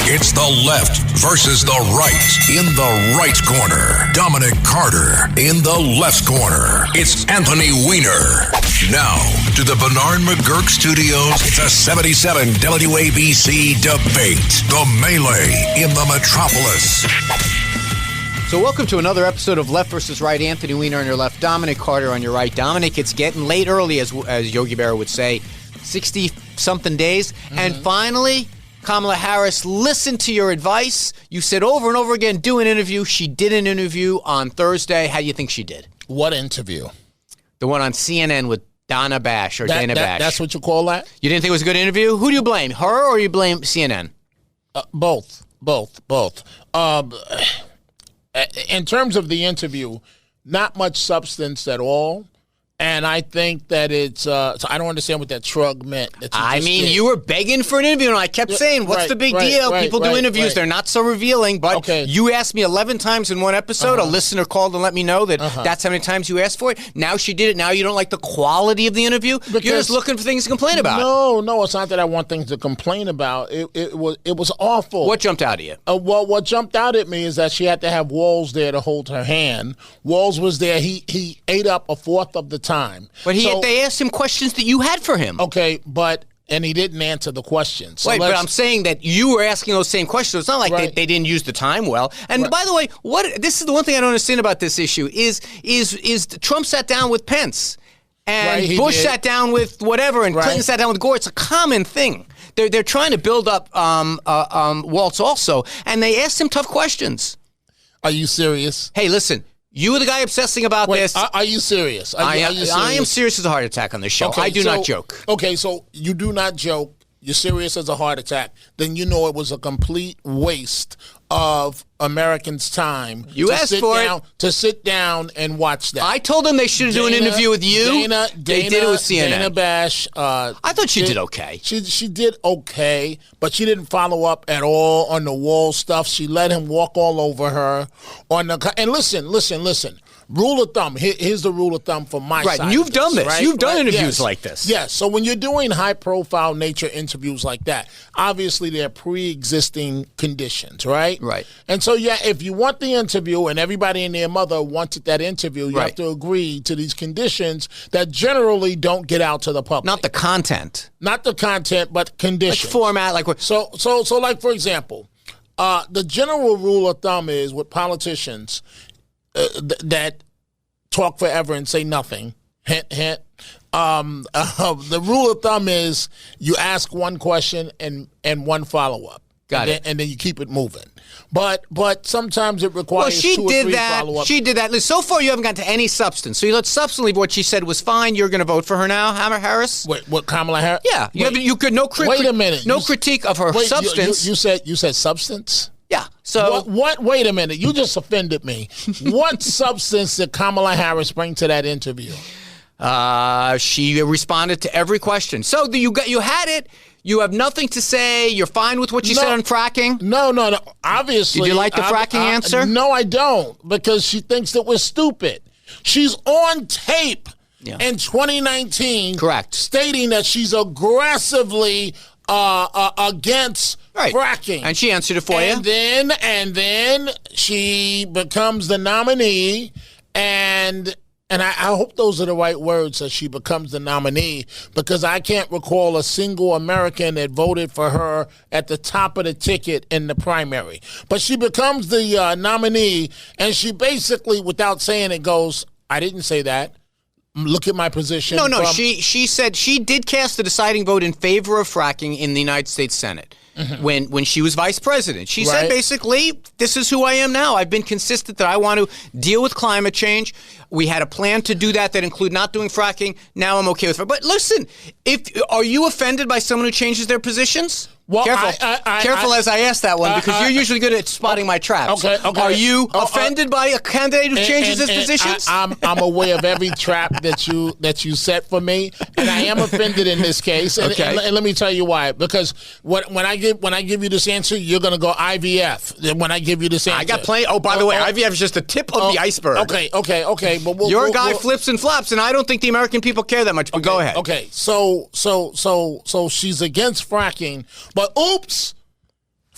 It's the left versus the right. In the right corner, Dominic Carter. In the left corner, it's Anthony Weiner. Now, to the Bernard McGurk Studios, it's a 77 WABC debate. The Melee in the Metropolis. So welcome to another episode of Left versus Right. Anthony Weiner on your left, Dominic Carter on your right. Dominic, it's getting late early, as Yogi Berra would say, 60-something days. Mm-hmm. And finally, Kamala Harris listened to your advice. You said over and over again, do an interview. She did an interview on Thursday. How do you think she did? What interview? The one on CNN with Dana Bash. Dana Bash. That's what you call that? You didn't think it was a good interview? Who do you blame, her or you blame CNN? Both. In terms of the interview, not much substance at all. And I think that it's, so I don't understand what that shrug meant. You were begging for an interview, and I kept saying, what's the big deal? People do interviews. They're not so revealing. But you asked me 11 times in one episode. A listener called and let me know that that's how many times you asked for it. Now she did it. Now you don't like the quality of the interview? Because you're just looking for things to complain about. No, it's not that I want things to complain about. It was awful. What jumped out at you? Well, what jumped out at me is that she had to have Walls there to hold her hand. Walls was there. He ate up a fourth of the time. But they asked him questions that you had for him. Okay, and he didn't answer the questions. So but I'm saying that you were asking those same questions. It's not like they didn't use the time well. And by the way, this is the one thing I don't understand about this issue is Trump sat down with Pence. And Bush sat down with whatever, and Clinton sat down with Gore. It's a common thing. They're trying to build up Waltz also, and they asked him tough questions. Are you serious? Hey, listen. You were the guy obsessing about this. Are you serious? Are you serious? I am serious as a heart attack on this show. I do not joke. Okay, so you do not joke. You're serious as a heart attack. Then you know it was a complete waste of Americans' time. You asked for it. To sit down and watch that. I told them they should do an interview with you. They did it with CNN. Dana Bash. I thought she did okay. She did okay, but she didn't follow up at all on the Wall stuff. She let him walk all over her. And listen. Rule of thumb. Here's the rule of thumb from my side. Right, and you've done this. You've done interviews like this. Yes. So when you're doing high-profile nature interviews like that, obviously there are pre-existing conditions, right? Right. And so, if you want the interview and everybody and their mother wanted that interview, you have to agree to these conditions that generally don't get out to the public. Not the content. Not the content, but conditions. Like format. Like So, like, for example, the general rule of thumb is with politicians that talk forever and say nothing. Hint, hint. The rule of thumb is you ask one question and one follow-up. Got it. And then you keep it moving. But sometimes it requires 2 or 3 follow-ups. She did that. So far, you haven't gotten to any substance. So you let substantively what she said was fine. You're going to vote for her now, Harris? Wait, what, Kamala Harris? Yeah. You could wait a minute. No critique of her substance. You said substance? Yeah. So what? Wait a minute. You just offended me. What substance did Kamala Harris bring to that interview? She responded to every question. So you had it. You have nothing to say. You're fine with what she said on fracking? No. Obviously. Did you like the fracking answer? No, I don't, because she thinks that we're stupid. She's on tape in 2019, correct, stating that she's aggressively against fracking, and she answered it for you. And then she becomes the nominee, and I hope those are the right words, that she becomes the nominee, because I can't recall a single American that voted for her at the top of the ticket in the primary. But she becomes the nominee, and she basically, without saying it, goes, I didn't say that. Look at my position. No. She said she did cast the deciding vote in favor of fracking in the United States Senate. Mm-hmm. When she was vice president. She said, basically, this is who I am now. I've been consistent that I want to deal with climate change. We had a plan to do that include not doing fracking. Now I'm okay with it. But listen, are you offended by someone who changes their positions? Well, Careful as I ask that one, because you're usually good at spotting my traps. Okay. Are you offended by a candidate who changes his positions? I'm aware of every trap that you set for me, and I am offended in this case. And let me tell you why. Because when I give you this answer, you're going to go IVF. When I give you this answer, I got plenty. Oh, by the way, IVF is just the tip of the iceberg. Okay. But your guy flips and flops, and I don't think the American people care that much. But go ahead. Okay. So she's against fracking. But oops,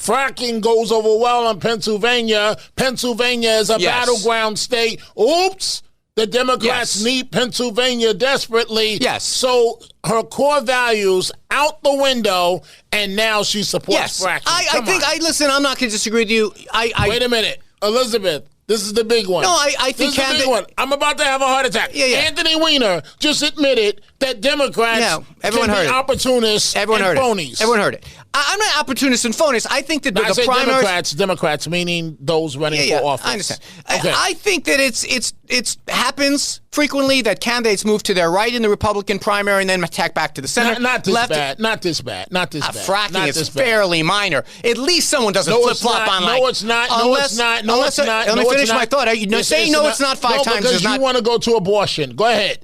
fracking goes over well in Pennsylvania. Pennsylvania is a battleground state. Oops. The Democrats need Pennsylvania desperately. Yes. So her core values out the window, and now she supports fracking. Listen, I'm not going to disagree with you. Wait a minute. Elizabeth, this is the big one. No, I think this is the big one. I'm about to have a heart attack. Yeah. Anthony Weiner just admitted that Democrats can be opportunists and phonies. Everyone heard it. I'm not opportunists and phonies. I think that the primaries... Democrats meaning those running for office. I understand. Okay. I think that it happens frequently that candidates move to their right in the Republican primary and then attack back to the center. Not this bad. Fracking is fairly minor. At least someone doesn't flip-flop on No, it's not. Let me finish my thought. Saying no, it's not five times is not... you want to go to abortion. Go ahead.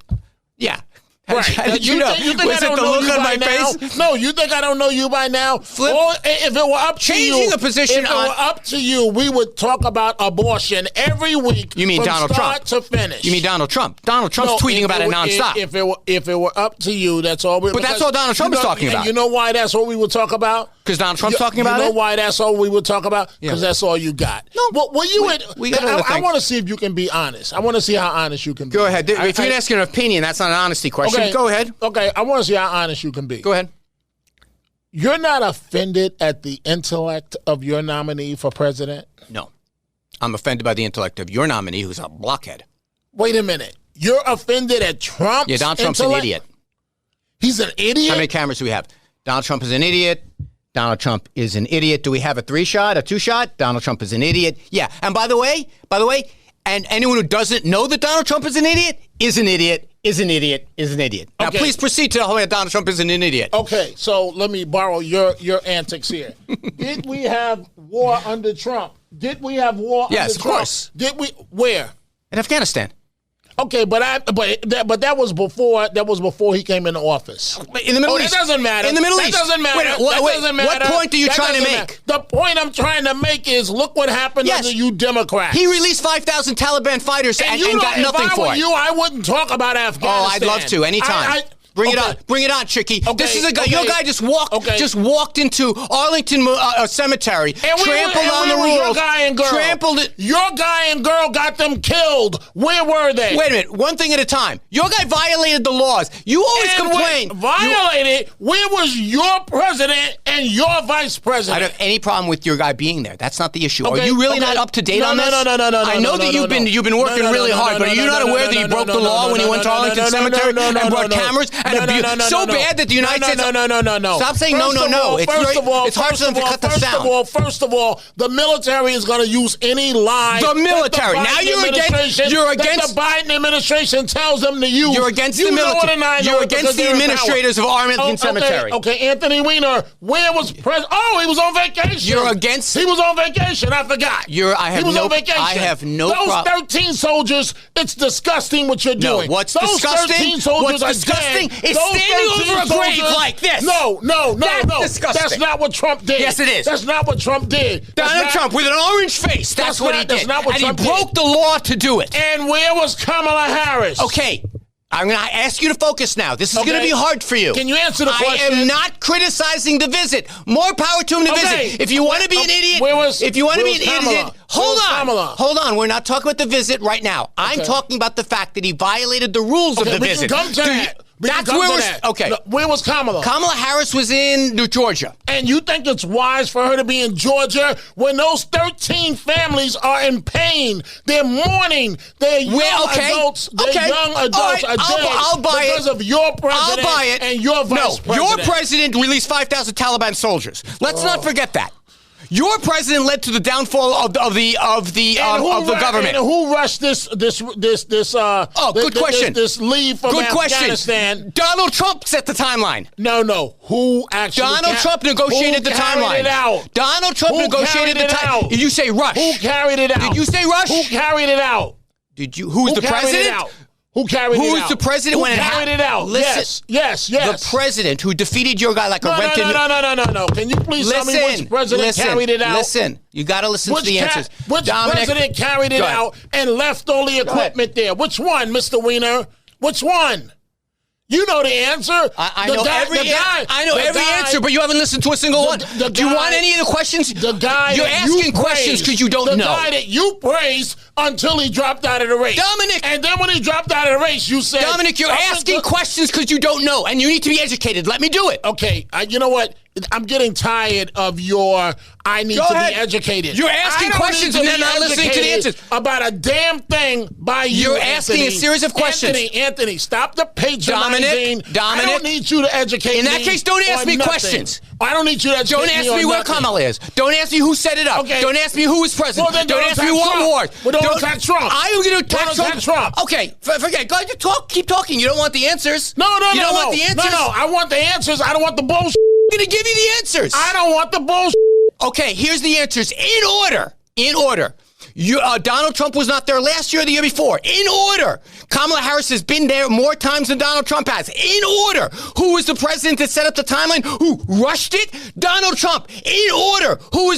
Yeah. Right. You think I don't know you by now? No, you think I don't know you by now? If it were up to you, changing a position if it were up to you, we would talk about abortion every week. You mean from Donald start Trump? To finish. You mean Donald Trump? Donald Trump's tweeting about it nonstop. If it were up to you, that's all. But that's all Donald Trump is talking about. You know why that's what we would talk about? Because Donald Trump's talking about it. You know why that's all we would talk about? Because that's all you got. No, I want to see if you can be honest. I want to see how honest you can be. Go ahead. If you're asking an opinion, that's not an honesty question. Okay. Go ahead. Okay, I want to see how honest you can be. Go ahead. You're not offended at the intellect of your nominee for president? No. I'm offended by the intellect of your nominee, who's a blockhead. Wait a minute. You're offended at Trump's Donald Trump's intellect? an idiot. He's an idiot? How many cameras do we have? Donald Trump is an idiot. Donald Trump is an idiot. Do we have a 3-shot, a 2-shot? Donald Trump is an idiot. Yeah. And by the way, and anyone who doesn't know that Donald Trump is an idiot is an idiot, is an idiot, is an idiot. Now, please proceed to tell me that Donald Trump isn't an idiot. Okay, so let me borrow your antics here. Did we have war under Trump? Did we have war under Trump? Yes, of course. Did we? Where? In Afghanistan. Okay, but that was before he came into office. In the Middle East. That doesn't matter. In the Middle East. That doesn't matter. That doesn't matter. What point are you trying to make? Matter. The point I'm trying to make is look what happened under you Democrats. He released 5,000 Taliban fighters and got nothing for it. If I were you, I wouldn't talk about Afghanistan. Oh, I'd love to anytime. Bring it on, Chicky. Okay, this is a guy. Your guy just walked into Arlington Cemetery, trampled on the rules. Your guy and girl. Trampled it. Your guy and girl got them killed. Where were they? Wait a minute. One thing at a time. Your guy violated the laws. You always complain. Violated? Where was your president and your vice president? I don't have any problem with your guy being there. That's not the issue. Are you really not up to date on this? No. I know that you've been working really hard, but are you not aware that he broke the law when he went to Arlington Cemetery and brought cameras? So bad that the United States... No. Stop saying no. It's hard for them to cut the sound. First of all, the military is going to use any lie. The military. Now you're against... the Biden administration tells them to use. You're against the military. You're against the administrators of Arlington Cemetery. Okay, Anthony Weiner, where was President... Oh, he was on vacation. You're against... He was on vacation. I forgot. He was on vacation. I have no problem. Those 13 soldiers, it's disgusting what you're doing. No, what's disgusting? What's disgusting is standing over a grave like this. No. That's disgusting. That's not what Trump did. Yes, it is. That's not what Trump did. Donald Trump with an orange face. That's what he did. That's not what Trump did. And he broke the law to do it. And where was Kamala Harris? Okay. I'm going to ask you to focus now. This is going to be hard for you. Can you answer the question? I am not criticizing the visit. More power to him to visit. If you want to be an idiot, hold on. We're not talking about the visit right now. I'm talking about the fact that he violated the rules of the visit. Come to that. Where was Kamala? Kamala Harris was in New Georgia. And you think it's wise for her to be in Georgia when those 13 families are in pain? They're mourning. They're young adults. Young adults are dead because of your president and your vice president. Your president released 5,000 Taliban soldiers. Let's not forget that. Your president led to the downfall of the government. And who rushed this leave from Afghanistan? Question. Donald Trump set the timeline. No. Who actually? Donald Trump negotiated the timeline. Donald Trump negotiated the timeline. Did you say rush? Who carried it out? Did you say rush? Who carried it out? Who's the president? Who carried it out? Who was the president when it happened? Who carried it out? Listen, yes. The president who defeated your guy like a rented... No. Can you please tell me which president carried it out? Listen. You got to listen to the answers. Which president carried it out and left all the equipment there? Which one, Mr. Weiner? Which one? You know the answer. I know every answer, but you haven't listened to a single one. Do you want any of the questions? The guy you're asking questions because you don't know. The guy that you praised until he dropped out of the race. Dominic. And then when he dropped out of the race, you said... Dominic, you're asking questions because you don't know, and you need to be educated. Let me do it. Okay, you know what? I'm getting tired of your I need to be educated. You're asking questions and then not listening to the answers. About a damn thing by you, You're asking a series of questions. Anthony, stop the patronizing. Dominic. I don't need you to educate me. In that case, don't ask me nothing. questions. I don't need you to educate me. Don't ask me where Kamala is. Don't ask me who set it up. Okay. Don't ask me who was president. Well, then don't ask me what war. Well, don't attack Trump. I am going to attack Trump. Okay, forget. Go ahead, keep talking. You don't want the answers. No. You don't want the answers. No, I want the answers. I don't want the bullshit. I'm going to give you the answers. I don't want the bullshit. Okay, here's the answers in order. In order. Donald Trump was not there last year or the year before. In order. Kamala Harris has been there more times than Donald Trump has. In order. Who was the president that set up the timeline? Who rushed it? Donald Trump. In order. Who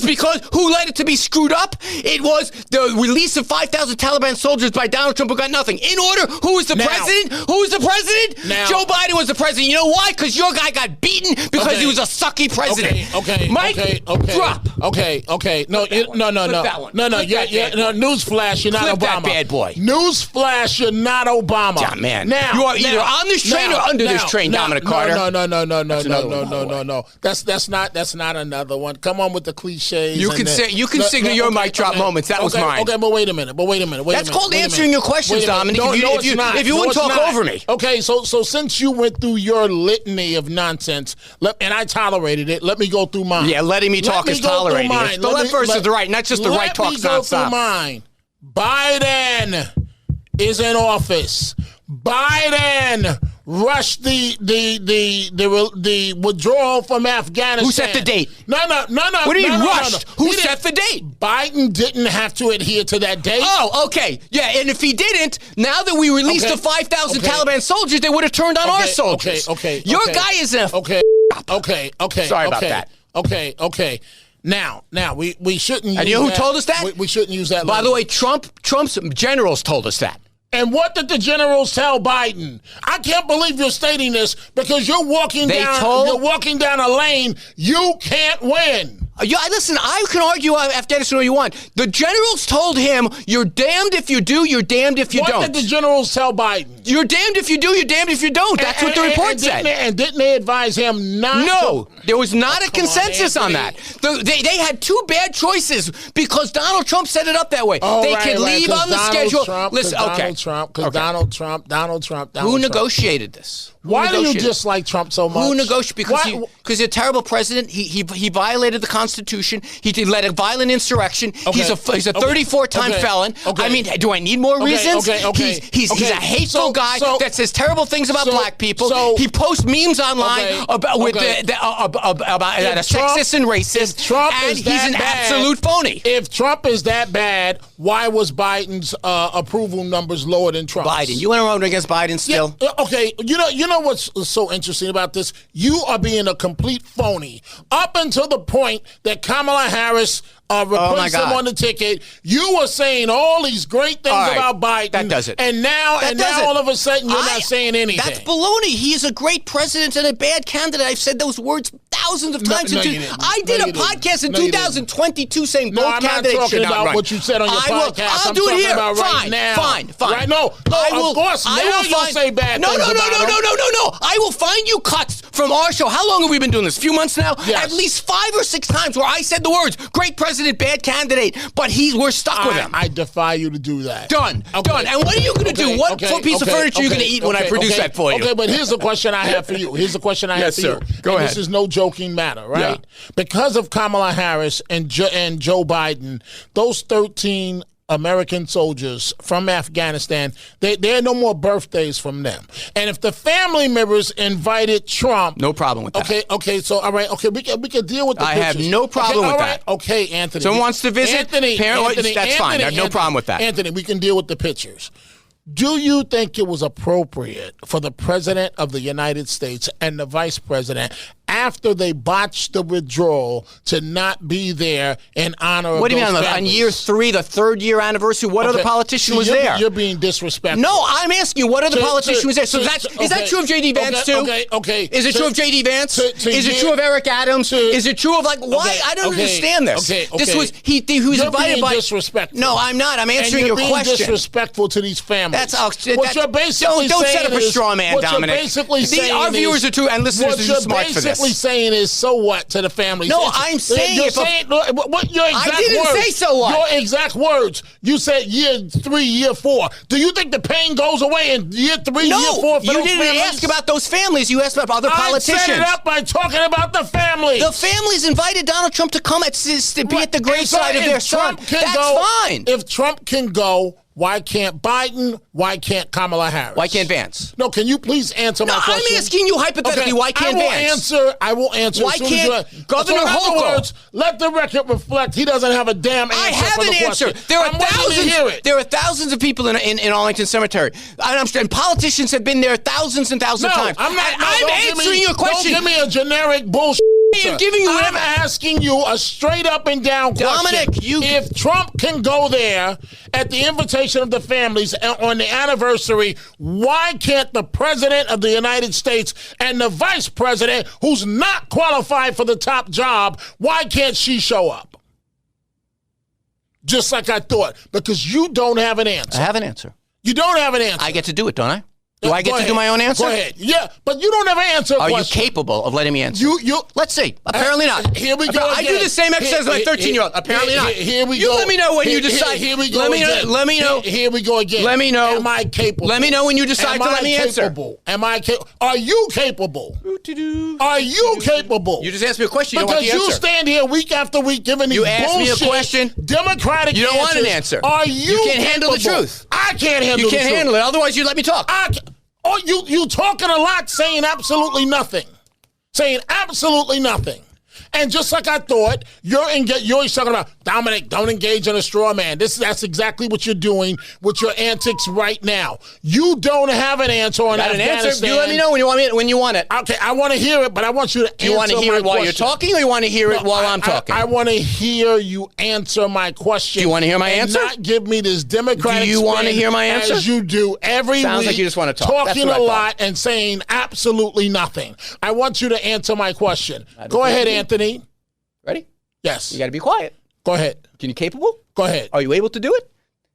led it to be screwed up? It was the release of 5,000 Taliban soldiers by Donald Trump who got nothing. In order. Who was the president? Who was the president? Now. Joe Biden was the president. You know why? Because your guy got beaten because he was a sucky president. Okay. Mike, drop. Okay. No. Yeah. Newsflash, you're not Clip Obama. that bad boy. Newsflash, you're not Obama. Yeah, man. Now you are either on this train or under this train, Dominic Carter. No. That's not another one. Come on with the cliches. You can signal your mic drop moments. That was mine. Okay, but wait a minute. That's called answering your questions, Dominic. If you wouldn't talk over me. Okay, so since you went through your litany of nonsense, and I tolerated it, let me go through mine. Yeah, letting me talk is tolerating it. The left versus the right, not just the right talks nonstop. Let me go through mine. Biden is in office. Biden rushed the withdrawal from Afghanistan. Who set the date? No. What do you mean rushed? Who set the date? Biden didn't have to adhere to that date. Oh, okay. Yeah, and if he didn't, now that we released the 5,000 Taliban soldiers, they would have turned on our soldiers. Your guy is a Okay. Sorry about that. Okay. Now, we shouldn't use that. And you know who told us that? We shouldn't use that. By the way, Trump's generals told us that. And what did the generals tell Biden? I can't believe you're stating this because you're walking down a lane you can't win. Listen, I can argue Afghanistan all you want. The generals told him, you're damned if you do, you're damned if you don't. What did the generals tell Biden? You're damned if you do, you're damned if you don't. That's what the report said. And didn't they advise him not No, there was not a consensus on that. They had two bad choices because Donald Trump set it up that way. They could leave on the schedule. Listen, Donald Trump. Who negotiated this? Why do you dislike Trump so much? Who negotiated? Because he's a terrible president. He violated the Constitution. He led a violent insurrection. Okay. He's a 34-time felon. Okay. I mean, do I need more reasons? He's a hateful guy that says terrible things about black people. He posts memes online about a sexist and racist. He's an absolute phoney. If Trump is that bad, why was Biden's approval numbers lower than Trump's? Biden. You went around against Biden still? Yeah, okay. You know what's so interesting about this? You are being a complete phony. Up until the point that Kamala Harris replaced him on the ticket, you were saying all these great things about Biden. That does it. And now all of a sudden you're not saying anything. That's baloney. He is a great president and a bad candidate. I've said those words thousands of times. I did a podcast in 2022 saying both candidates should not run. I'm not talking about what you said on your podcast. I'll do it here. Fine. Right? No, of course. Now you'll say bad things about him. No. I will find you cuts from our show. How long have we been doing this? A few months now? Yes. At least 5 or 6 times where I said the words, great president, bad candidate, but we're stuck with him. I defy you to do that. Done. And what are you going to do? What piece of furniture are you going to eat when I produce that for you? Okay, but here's the question I have for you. Yes, sir. Go ahead. This is no joking matter, right? Yeah. Because of Kamala Harris and Joe Biden, those 13 American soldiers from Afghanistan, there are no more birthdays from them. And if the family members invited Trump... No problem with that. Okay, so, all right, we can deal with the pictures. I have no problem with that. Okay, Anthony. Someone wants to visit? That's fine. I have no problem with that. Anthony, we can deal with the pictures. Do you think it was appropriate for the President of the United States and the Vice President after they botched the withdrawal to not be there in honor of What do you those mean on families. year 3, the 3rd year anniversary? What other politician was there? You're being disrespectful. No, I'm asking you, what other politician was there? So is that true of J.D. Vance, too? Okay. Is it true of J.D. Vance? Is it true of Eric Adams? Is it true of, why? I don't understand this. This was, he was you're invited being by... disrespectful. No, I'm not. I'm answering your question. You're being disrespectful to these families. What you're basically don't saying set up a straw man, Dominic. Our viewers are too, and listeners are too smart for this. What you're basically saying is, so what to the families? No, I'm saying what your exact I didn't words, say so what. Your exact words. You said year 3, year 4. Do you think the pain goes away in year 3, year 4 for you those didn't families? ask about those families. You asked about other politicians. I set it up by talking about the families. The families invited Donald Trump to come to be at the graveside of their son. That's fine. If Trump can go, why can't Biden? Why can't Kamala Harris? Why can't Vance? No, can you please answer my question? I'm asking you hypothetically, why can't Vance? I will answer. Why can't Governor Hochul? In other words, let the record reflect he doesn't have a damn answer. I have for the an answer. Question. There are thousands of people in Arlington Cemetery, and politicians have been there thousands and thousands of times. I'm not. I'm answering your question. Don't give me a generic bullshit. I'm asking you a straight up and down question. Dominic, if Trump can go there at the invitation of the families on the anniversary, why can't the President of the United States and the Vice President, who's not qualified for the top job, why can't she show up? Just like I thought, because you don't have an answer. I have an answer. You don't have an answer. I get to do it, don't I? Do I get to do my own answer? Go ahead. Yeah, but you don't have an answer. Are you capable of letting me answer? Let's see. Apparently not. Here we go. I do the same exercise as my 13-year-old. Apparently not. Here we go. You let me know when you decide. Here we go. Let me know. Here we go again. Let me know. Am I capable? Let me know when you decide to let me answer. Am I capable? Are you capable? Are you capable? You just asked me a question. You don't want the because answer. You stand here week after week giving these bullshit. You asked me a question. Democratic. You don't want an answer. Are you? You can't handle the truth. I can't handle the truth. You can't handle it. Otherwise, you let me talk. Oh, you talking a lot, saying absolutely nothing. Saying absolutely nothing. And just like I thought, you're talking about, Dominic, don't engage in a straw man. That's exactly what you're doing with your antics right now. You don't have an answer on Afghanistan. Answer? You let me know when you want it. Okay, I want to hear it, but I want you to answer my question. You want to hear it while you're talking, or you want to hear it while I'm talking? I want to hear you answer my question. Do you want to hear my answer? Not give me this Democratic Do you want to hear my answer? As you do every week. Sounds like you just want to talk. Talking a lot and saying absolutely nothing. I want you to answer my question. Go ahead, Anthony. Ready? Yes. You got to be quiet. Go ahead. Can you capable? Go ahead. Are you able to do it?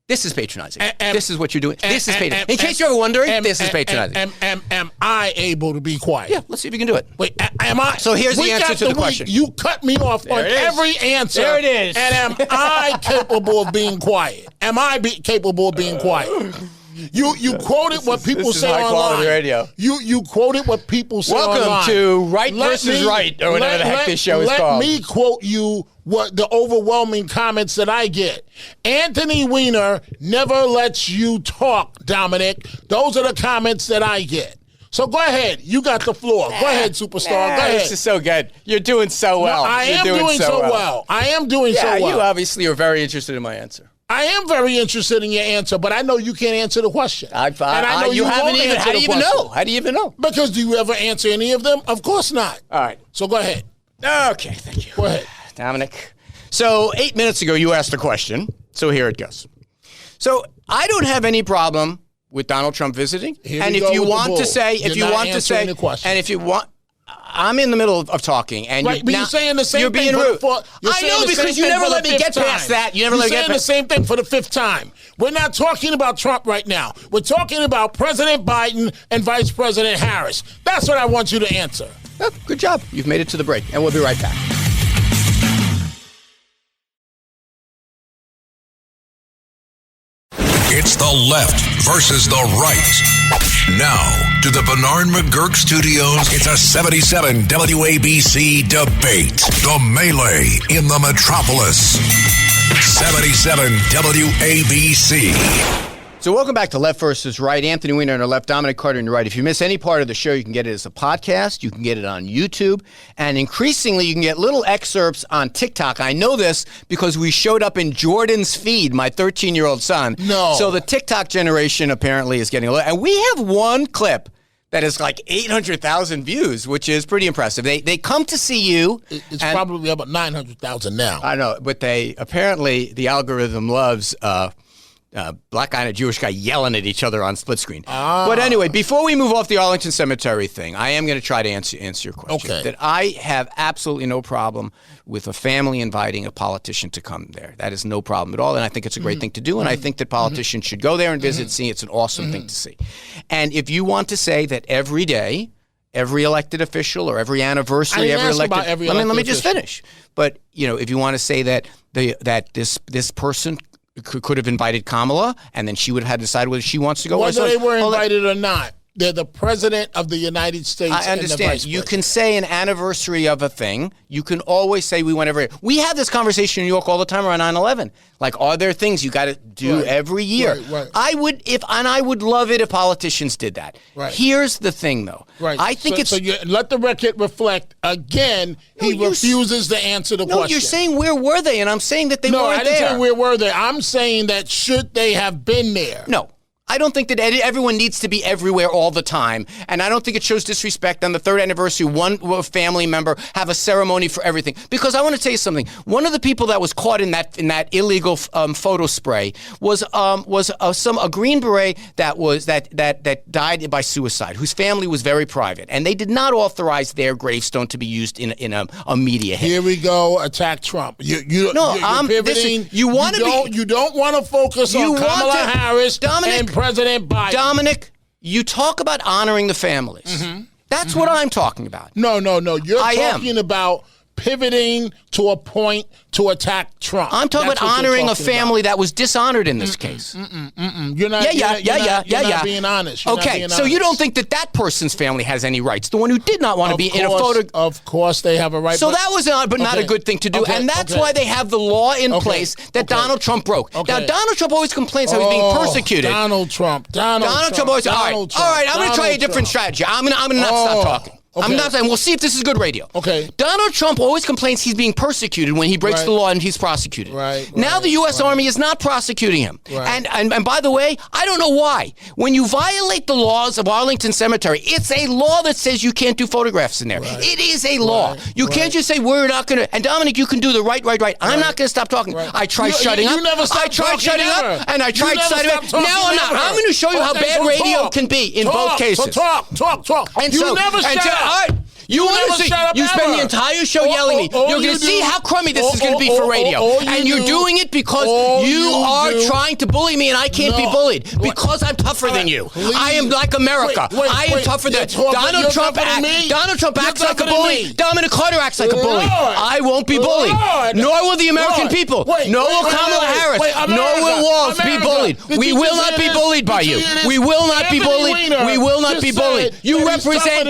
This is patronizing. This is what you're doing. This is patronizing. In case you're ever wondering, this is patronizing. Am I able to be quiet? Yeah, let's see if you can do it. Wait, am I? So here's the answer to the question. You cut me off on every answer. There it is. And am I capable of being quiet? Am I capable of being quiet? You quoted what people say online. Quality radio. You quoted what people say online. Welcome to Right versus Right, or whatever the heck this show is called. Let me quote you what the overwhelming comments that I get. Anthony Weiner never lets you talk, Dominic. Those are the comments that I get. So go ahead. You got the floor. Go ahead, superstar. Go ahead. This is so good. You're doing so well. No, I am doing so well. I am doing so well. You obviously are very interested in my answer. I am very interested in your answer, but I know you can't answer the question. How do you even know? How do you even know? Because do you ever answer any of them? Of course not. All right. So go ahead. Okay, thank you. Go ahead. Dominic. So 8 minutes ago, you asked a question. So here it goes. So I don't have any problem with Donald Trump visiting. And if you want to say, I'm in the middle of talking, and right, but you're saying the same you're thing. Being rude. I know, because you never let me get past that. You never let me get past the same thing for the 5th time. We're not talking about Trump right now. We're talking about President Biden and Vice President Harris. That's what I want you to answer. Oh, good job. You've made it to the break, and we'll be right back. It's the left versus the right. Now, to the Bernard McGurk Studios, it's a 77 WABC debate. The melee in the metropolis. 77 WABC. So welcome back to Left versus Right. Anthony Weiner on the left, Dominic Carter on the right. If you miss any part of the show, you can get it as a podcast. You can get it on YouTube. And increasingly, you can get little excerpts on TikTok. I know this because we showed up in Jordan's feed, my 13-year-old son. No. So the TikTok generation apparently is getting a little. And we have one clip that has like 800,000 views, which is pretty impressive. They come to see you. It's probably about 900,000 now. I know, but apparently the algorithm loves black guy and a Jewish guy yelling at each other on split screen. But anyway, before we move off the Arlington Cemetery thing, I am going to try to answer your question. Okay. That I have absolutely no problem with a family inviting a politician to come there. That is no problem at all, and I think it's a great thing to do, and I think that politicians should go there and visit, see. It's an awesome thing to see. And if you want to say that every day, every elected official or every anniversary, let me just finish. But if you want to say that this person could have invited Kamala, and then she would have had to decide whether she wants to go. Whether they were invited or not. They're the president of the United States. I understand. And the vice You president. can say an anniversary of a thing. You can always say we want every. We have this conversation in New York all the time around 9/11. Like, are there things you got to do every year? Right. I would love it if politicians did that. Right. Here's the thing, though. Right. I think so you let the record reflect again. He refuses to answer the question. No, you're saying where were they, and I'm saying that they weren't there. No, I didn't say where were they. I'm saying that should they have been there? No. I don't think that everyone needs to be everywhere all the time, and I don't think it shows disrespect on the third anniversary. One family member have a ceremony for everything. Because I want to tell you something. One of the people that was caught in that illegal photo spray was a Green Beret that died by suicide, whose family was very private, and they did not authorize their gravestone to be used in a media hit. Here we go. Attack Trump. You're pivoting. You don't want to focus on Kamala Harris, Dominic, and President Biden. Dominic, you talk about honoring the families. That's what I'm talking about. No. You're talking about pivoting to a point to attack Trump. I'm talking about honoring a family that was dishonored in this case. You're not being honest. So you don't think that person's family has any rights? The one who did not want to be in a photo. Of course they have a right. So that was not a good thing to do. And that's why they have the law in place that Donald Trump broke. Now, Donald Trump always complains how he's being persecuted. Donald Trump always. All right, I'm going to try a different strategy. I'm going to not stop talking. Okay. I'm not saying. We'll see if this is good radio. Okay. Donald Trump always complains he's being persecuted when he breaks the law and he's prosecuted. Now the U.S. Army is not prosecuting him. And by the way, I don't know why. When you violate the laws of Arlington Cemetery, it's a law that says you can't do photographs in there. It is a law. You can't just say we're not going to. And Dominic, you can do the right. I'm not going to stop talking. I tried shutting up. I tried shutting up, and I tried shutting up. Now I'm not. I'm going to show you how bad radio can be in both cases. Talk. And you never shut up. All right. You spend the entire show yelling at me. You're going to see how crummy this is going to be for radio. And you're doing it because you are trying to bully me, and I can't be bullied because I'm tougher than you. I am like America. I am tougher than Donald Trump. Donald Trump acts like a bully. Dominic Carter acts like a bully. I won't be bullied. Nor will the American people. Nor will Kamala Harris. Nor will Walls be bullied. We will not be bullied by you. We will not be bullied. We will not be bullied. You represent.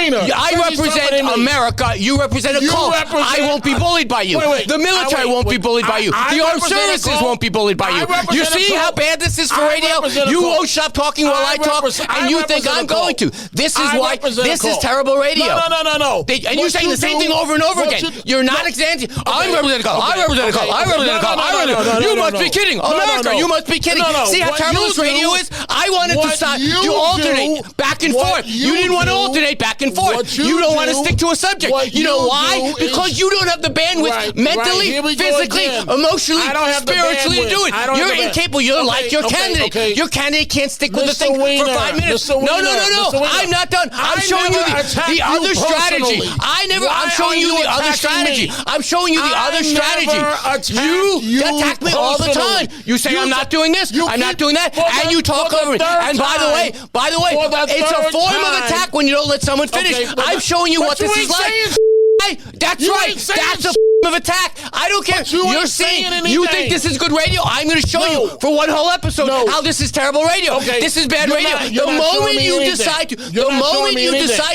I represent America. You represent a cult. I won't be bullied by you. The military won't be bullied by you. The armed services won't be bullied by you. You see how bad this is for radio? You won't stop talking while I talk, and you think I'm going to. This is why this is terrible radio. No. And you're saying the same thing over and over again. You're not examining. I represent a cult. I represent a cult. I represent a cult. You must be kidding. America, you must be kidding. See how terrible this radio is? I wanted to stop. You alternate back and forth. You didn't want to alternate back and forth. You don't want to stick to a subject. You know why? Because you don't have the bandwidth mentally, physically, emotionally, spiritually to do it. You're incapable. You're like your candidate. Your candidate can't stick with the thing for 5 minutes. No. I'm not done. I'm showing you the other strategy. I'm showing you the other strategy. I'm showing you the other strategy. You attack me all the time. You say I'm not doing this. I'm not doing that. And you talk over it. And by the way, it's a form of attack when you don't let someone finish. I'm showing you what this is like. That's right. That's a of attack. I don't care. You're saying you think this is good radio. I'm going to show you for one whole episode how this is terrible radio. This is bad radio. The moment you decide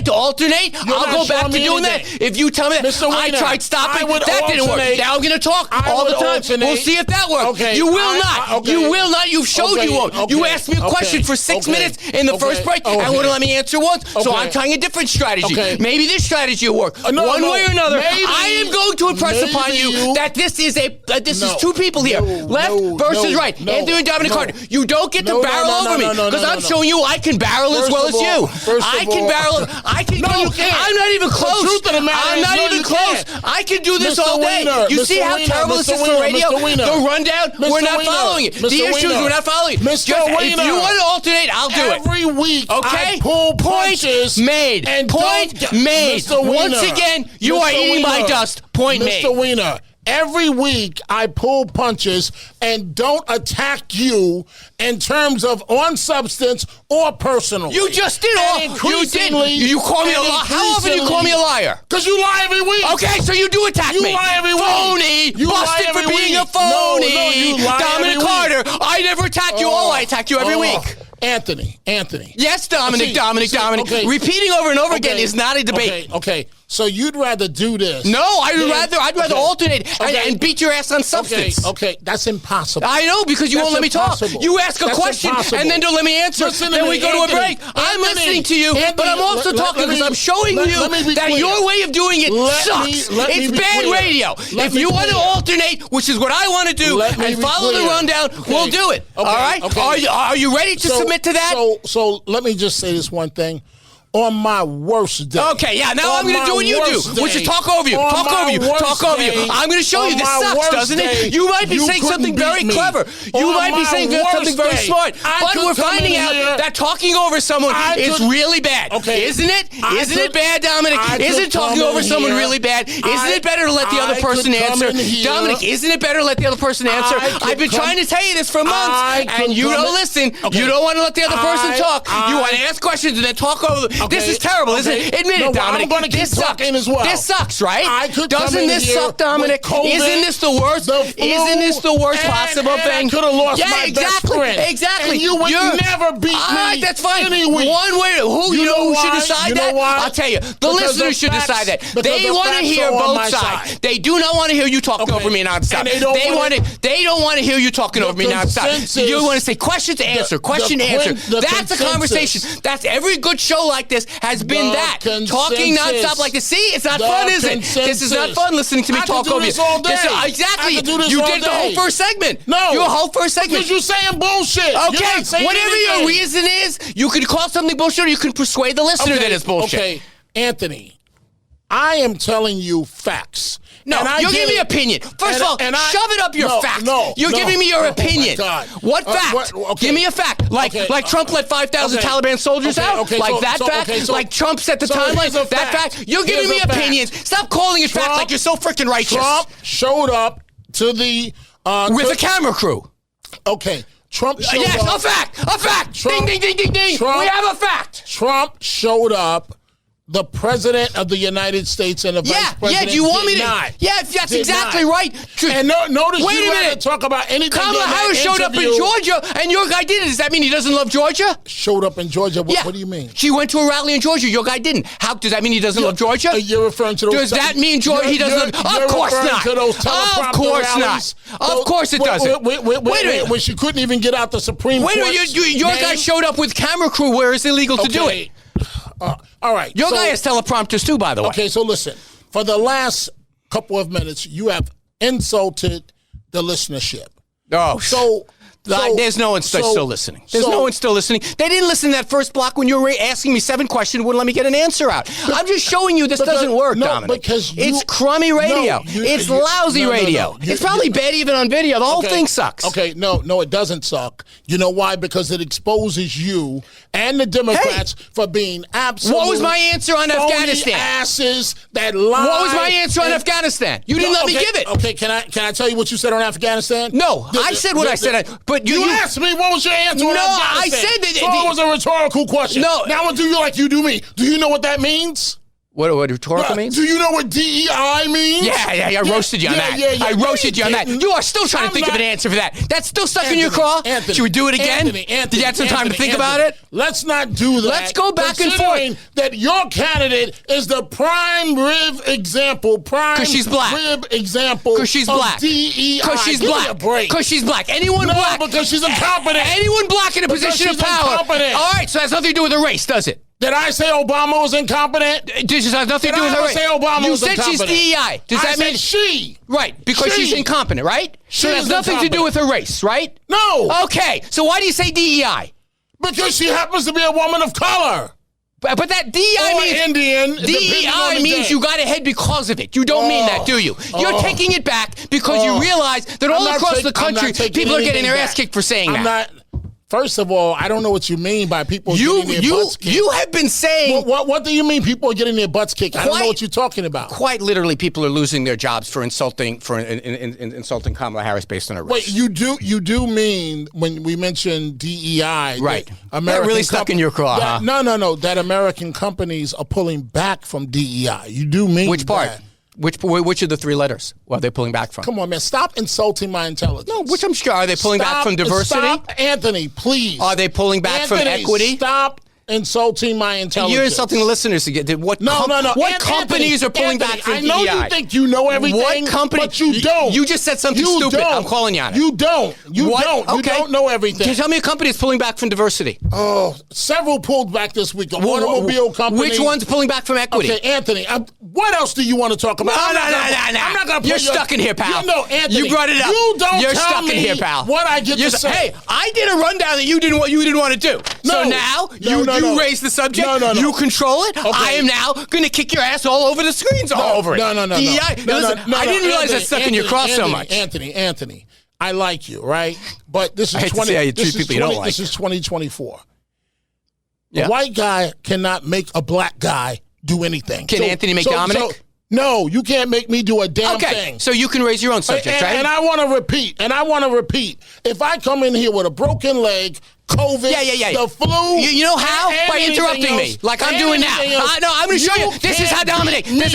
to alternate, I'll go back to doing that. If you tell me that I tried stopping, that didn't work. Now I'm going to talk all the time. We'll see if that works. You will not. You will not. You've showed you won't. You asked me a question for 6 minutes in the first break and wouldn't let me answer once. So I'm trying a different strategy. Maybe this strategy will work. One way or another, I am going to impress upon you that this is two people here. Left versus right. Anthony and Dominic Carter. You don't get to barrel over me because I'm showing you I can barrel as well as you. I can barrel. I can go. I'm not even close. I'm not even close. I can do this all day. You see how terrible this is for radio? The rundown, we're not following it. The issues, we're not following it. If you want to alternate, I'll do it. Every week, okay? I pull punches. Made. Point made. Once again, you are eating my dust. Point made. Mr. Weiner, every week I pull punches and don't attack you in terms of on substance or personally. You just did all. You did. You call me a liar. How often do you call me a liar? Because you lie every week. Okay, so you do attack me. You lie every week. Phony. You busted lie every for being week. a phony. No, you lie Dominic every Carter. I never attack you. I attack you every week. Anthony. Yes, Dominic. Okay. Repeating over and over again is not a debate. Okay. So you'd rather do this? No, I'd rather alternate and beat your ass on substance. Okay, that's impossible. I know because you won't let me talk. You ask a question and then don't let me answer. Then we go to a break. I'm listening to you, but I'm also talking because I'm showing you that your way of doing it sucks. It's bad radio. If you want to alternate, which is what I want to do, and follow the rundown, we'll do it. All right? Are you ready to submit to that? So let me just say this one thing. On my worst day. Okay, yeah, now I'm going to do what you do, which is talk over you. I'm going to show you. This sucks, doesn't it? You might be saying something very clever. You might be saying something very smart. But we're finding out that talking over someone is really bad. Okay. Isn't it? Isn't it bad, Dominic? Isn't talking over someone really bad? Isn't it better to let the other person answer? Dominic, isn't it better to let the other person answer? I've been trying to tell you this for months, and you don't listen. You don't want to let the other person talk. You want to ask questions and then talk over them. Okay. This is terrible, isn't it? Admit it, Dominic. I'm going to keep talking as well. This sucks, right? Doesn't this suck, Dominic? Isn't this the worst? Isn't this the worst possible thing? I could have lost my best friend. Exactly. And you would never beat me. All right, that's fine. Anyway. One way. You know who should decide that? I'll tell you. The listeners should decide that. They want to hear both sides. They do not want to hear you talking over me nonstop. They don't want to hear you talking over me nonstop. You want to say question, answer. That's a conversation. That's every good show like this has been that. Talking nonstop like this. See, it's not fun, is it? This is not fun listening to me talk over you. Exactly. You did the whole first segment. No. Your whole first segment. Because you're saying bullshit. Okay. Whatever your reason is, you can call something bullshit or you can persuade the listener that it's bullshit. Okay, Anthony, I am telling you facts. No, you're giving me opinion. First of all, shove it up your fact. You're giving me your opinion. Oh my God. What fact? Give me a fact. Like Trump let 5,000 Taliban soldiers out? Like that fact? Like Trump set the timeline? That fact? You're giving me opinions. Stop calling it fact like you're so freaking righteous. Trump showed up to the... with a camera crew. Okay. Trump showed up. Yes, a fact. Ding, ding, ding, ding, ding. We have a fact. Trump showed up. The President of the United States and the Vice President do you want me to? Not. Yeah, that's exactly right. And notice Wait you a minute. Talk about anything. Kamala Harris showed up in Georgia, and your guy didn't. Does that mean he doesn't love Georgia? Showed up in Georgia? What do you mean? She went to a rally in Georgia. Your guy didn't. How does that mean he doesn't love Georgia? You're referring to those. Does that mean Georgia? He doesn't love? Of course not. Of course not. Of course it doesn't. Wait a minute. When she couldn't even get out the Supreme Court. Wait a minute. Your guy showed up with camera crew where it's illegal to do it. All right. Your guy has teleprompters too, by the way. Okay, so listen. For the last couple of minutes, you have insulted the listenership. Oh, there's no one still listening. There's no one still listening. They didn't listen to that first block when you were asking me 7 questions, wouldn't let me get an answer out. I'm just showing you this doesn't work, Dominic. It's crummy radio. It's lousy radio. It's probably bad even on video. The whole thing sucks. Okay, no, it doesn't suck. You know why? Because it exposes you and the Democrats for being absolute. What was my answer on Afghanistan? Asses that lie. What was my answer on Afghanistan? You didn't let me give it. Okay, can I tell you what you said on Afghanistan? No, I said what I said. But you asked me what was your answer on Afghanistan. I said that. So it was a rhetorical question. No. Now I do you like you do me. Do you know what that means? What rhetorical means? Do you know what DEI means? Yeah, I roasted you on that. I roasted you on that. You are still trying to think of an answer for that. That's still stuck in your craw? Should we do it again? Did you have some time to think about it? Let's not do that. Let's go back and forth. That your candidate is the prime rib example. Because she's black. Rib example. Because she's black. DEI. Because she's black. Because she's black. Anyone black. because she's incompetent. Anyone black in a position of power. Incompetent. All right, so it has nothing to do with the race, does it? Did I say Obama was incompetent? This has nothing to do with her. Say Obama you was said incompetent. she's DEI. Does that mean she? Right, because she's incompetent, right? So it has nothing to do with her race, right? No. Okay, so why do you say DEI? Because she happens to be a woman of color. But that DEI or means Indian. DEI means you got ahead because of it. You don't mean that, do you? You're taking it back because you realize that all across the country, people are getting their ass kicked for saying that. First of all, I don't know what you mean by people getting their butts kicked. You have been saying... What do you mean people are getting their butts kicked? I don't know what you're talking about. Quite literally, people are losing their jobs for insulting Kamala Harris based on her race. Wait, you do mean when we mention DEI... Right. That really stuck in your craw, huh? No. That American companies are pulling back from DEI. You do mean Which part? That. Which of the three letters are they pulling back from? Come on, man. Stop insulting my intelligence. No, which I'm sure. Are they pulling back from diversity? Stop, Anthony, please. Are they pulling back from equity? Stop insulting my intelligence. You're insulting the listeners to get what? No. What companies are pulling back from DEI? I know you think you know everything, but you don't. You just said something stupid. I'm calling you on it. You don't. You don't know everything. Tell me a company is pulling back from diversity. Oh, several pulled back this week. An automobile company. Which one's pulling back from equity? Okay, Anthony, what else do you want to talk about? No. I'm not going to. You're stuck in here, pal. No, Anthony. You brought it up. You don't You're tell stuck me in here, pal. What I get to say. Hey, I did a rundown that you didn't want to do. So now you raise the subject. No. You control it. Okay. I am now going to kick your ass all over the screens all over it. No. I didn't realize that stuck in your cross so much. Anthony, I like you, right? But this is 2024. Yeah. A white guy cannot make a black guy do anything. Can Anthony make Dominic? No, you can't make me do a damn thing. So you can raise your own subject, right? And I want to repeat. If I come in here with a broken leg, COVID, the flu. You know how? By interrupting me, like I'm doing now. I'm going to show you. This is how Dominic does it. This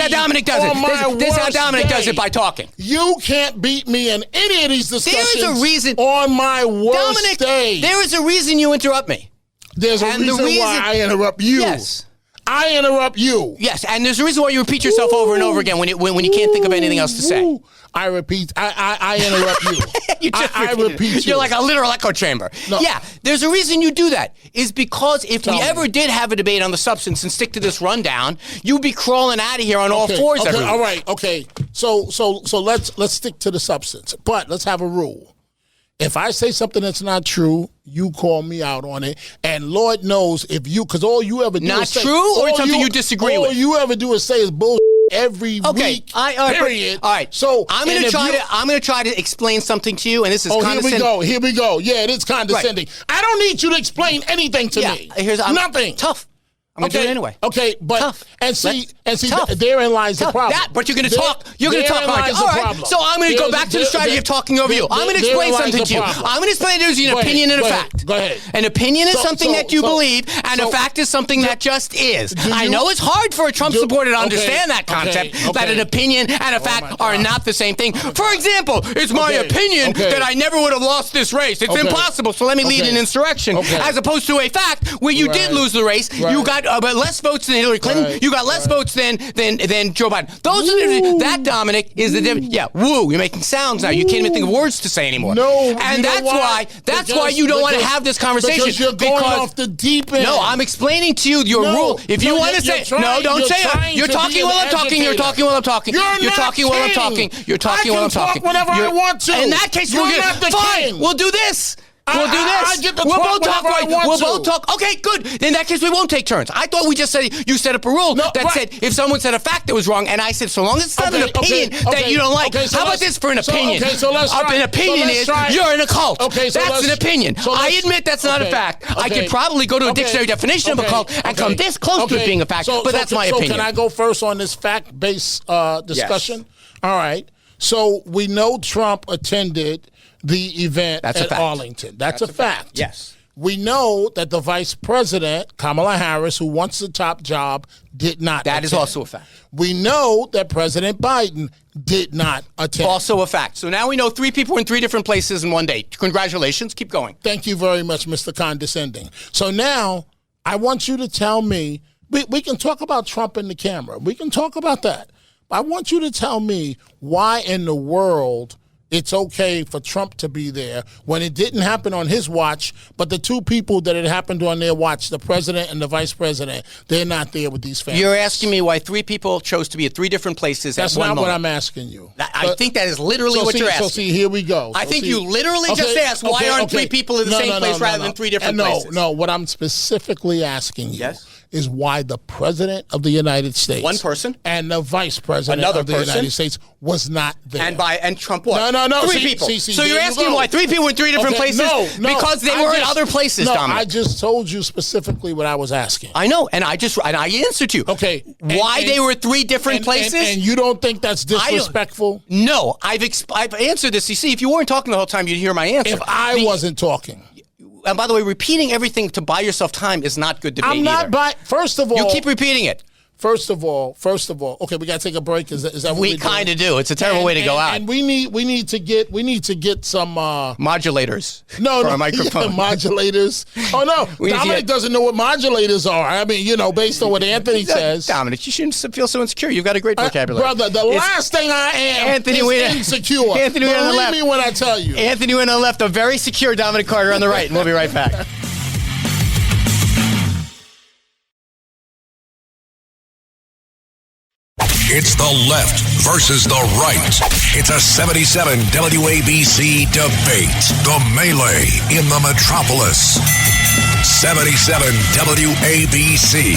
is how Dominic does it by talking. You can't beat me in any of these discussions. There is a reason. On my worst day. There is a reason you interrupt me. There's a reason why I interrupt you. Yes. I interrupt you. Yes, and there's a reason why you repeat yourself over and over again when you can't think of anything else to say. I repeat. I interrupt you. I repeat you. You're like a literal echo chamber. No. Yeah, there's a reason you do that. Is because if we ever did have a debate on the substance and stick to this rundown, you'd be crawling out of here on all fours every week. All right. Okay. So let's stick to the substance, but let's have a rule. If I say something that's not true, you call me out on it. And Lord knows because all you ever do is say... Not true or something you disagree with? All you ever do is say is bullshit every week, period. All right. So I'm going to try to explain something to you, and this is condescending. Here we go. Yeah, it is condescending. Right. I don't need you to explain anything to me. Nothing. Tough. I'm going to do it anyway. Okay, but tough. And see, therein lies the problem. But you're going to talk. You're going to talk. All right. So I'm going to go back to the strategy of talking over you. I'm going to explain something to you. I'm going to explain to you an opinion and a fact. Go ahead. An opinion is something that you believe, and a fact is something that just is. I know it's hard for a Trump supporter to understand that concept, that an opinion and a fact are not the same thing. For example, it's my opinion that I never would have lost this race. It's impossible, so let me lead an insurrection. As opposed to a fact where you did lose the race. You got less votes than Hillary Clinton. You got less votes than Joe Biden. That, Dominic, is the difference. Yeah, woo. You're making sounds now. You can't even think of words to say anymore. No, and that's why you don't want to have this conversation. Because you're going off the deep end. No, I'm explaining to you your rule. If you want to say don't say it. You're talking while I'm talking. You're talking while I'm talking. You're talking while I'm talking. You're talking while I'm talking. I can talk whenever I want to. In that case, we're good. Fine. We'll do this. We'll do this. I get to we'll talk both talk right. We'll both talk. Okay, good. In that case, we won't take turns. I thought we just said you set up a rule that said if someone said a fact that was wrong, and I said so long as it's not an opinion that you don't like. How about this for an opinion? An opinion is you're in a cult. That's an opinion. I admit that's not a fact. I could probably go to a dictionary definition of a cult and come this close to it being a fact, but that's my opinion. So can I go first on this fact-based discussion? All right. So we know Trump attended the event at Arlington. That's a fact. Yes. We know that the Vice President, Kamala Harris, who wants the top job, did not attend. That is also a fact. We know that President Biden did not attend. Also a fact. So now we know 3 people were in 3 different places in one day. Congratulations. Keep going. Thank you very much, Mr. Condescending. So now I want you to tell me, we can talk about Trump in the camera. We can talk about that. But I want you to tell me why in the world it's okay for Trump to be there when it didn't happen on his watch, but the two people that it happened on their watch, the president and the vice president, they're not there with these families. You're asking me why 3 people chose to be at 3 different places That's at one not moment. what I'm asking you. I think that is literally what you're asking. So see, here we go. I think you literally just asked why aren't 3 people in the same place rather than 3 different places. No, what I'm specifically asking you is why the president of the United States, one person, and the vice president of the United States was not there. And Trump was. No. 3 people. So you're asking why 3 people in 3 different places? No. Because they were in other places, Dominic. I just told you specifically what I was asking. I know, and I answered you. Okay. Why they were 3 different places? And you don't think that's disrespectful? No, I've answered this. You see, if you weren't talking the whole time, you'd hear my answer. If I wasn't talking. And by the way, repeating everything to buy yourself time is not good debate. I'm not first of all, you keep repeating it. First of all, okay, we got to take a break. Is that what we kind of do? It's a terrible way to go out. And we need to get some modulators. No, for a microphone. Modulators. Oh no, Dominic doesn't know what modulators are. I mean, based on what Anthony says. Dominic, you shouldn't feel so insecure. You've got a great vocabulary, brother. The last thing I am is insecure. Anthony Weiner on the left. Believe me when I tell you. Anthony Weiner on the left, a very secure Dominic Carter on the right, and we'll be right back. It's the left versus the right. It's a 77 WABC debate. The melee in the metropolis. 77 WABC.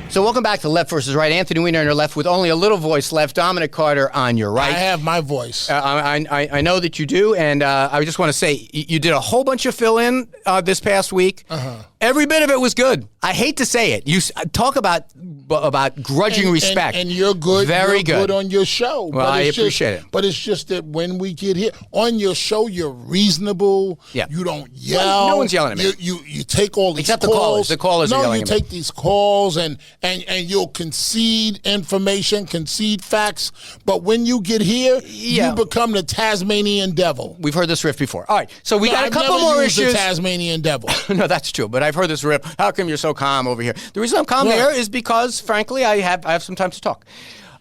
So welcome back to Left versus Right. Anthony Weiner on your left with only a little voice left. Dominic Carter on your right. I have my voice. I know that you do, and I just want to say you did a whole bunch of fill-in this past week. Every bit of it was good. I hate to say it. You talk about grudging respect. And you're good. Very good on your show. Well, I appreciate it. But it's just that when we get here on your show, you're reasonable. Yeah. You don't yell. Well, no one's yelling at me. You take all these except calls. The callers are yelling at me. No, you take these calls and you'll concede information, concede facts. But when you get here, you become the Tasmanian devil. We've heard this riff before. All right, so we got a couple more issues. The Tasmanian devil. No, that's true. But I've heard this riff. How come you're so calm over here? The reason I'm calm there is because, frankly, I have some time to talk.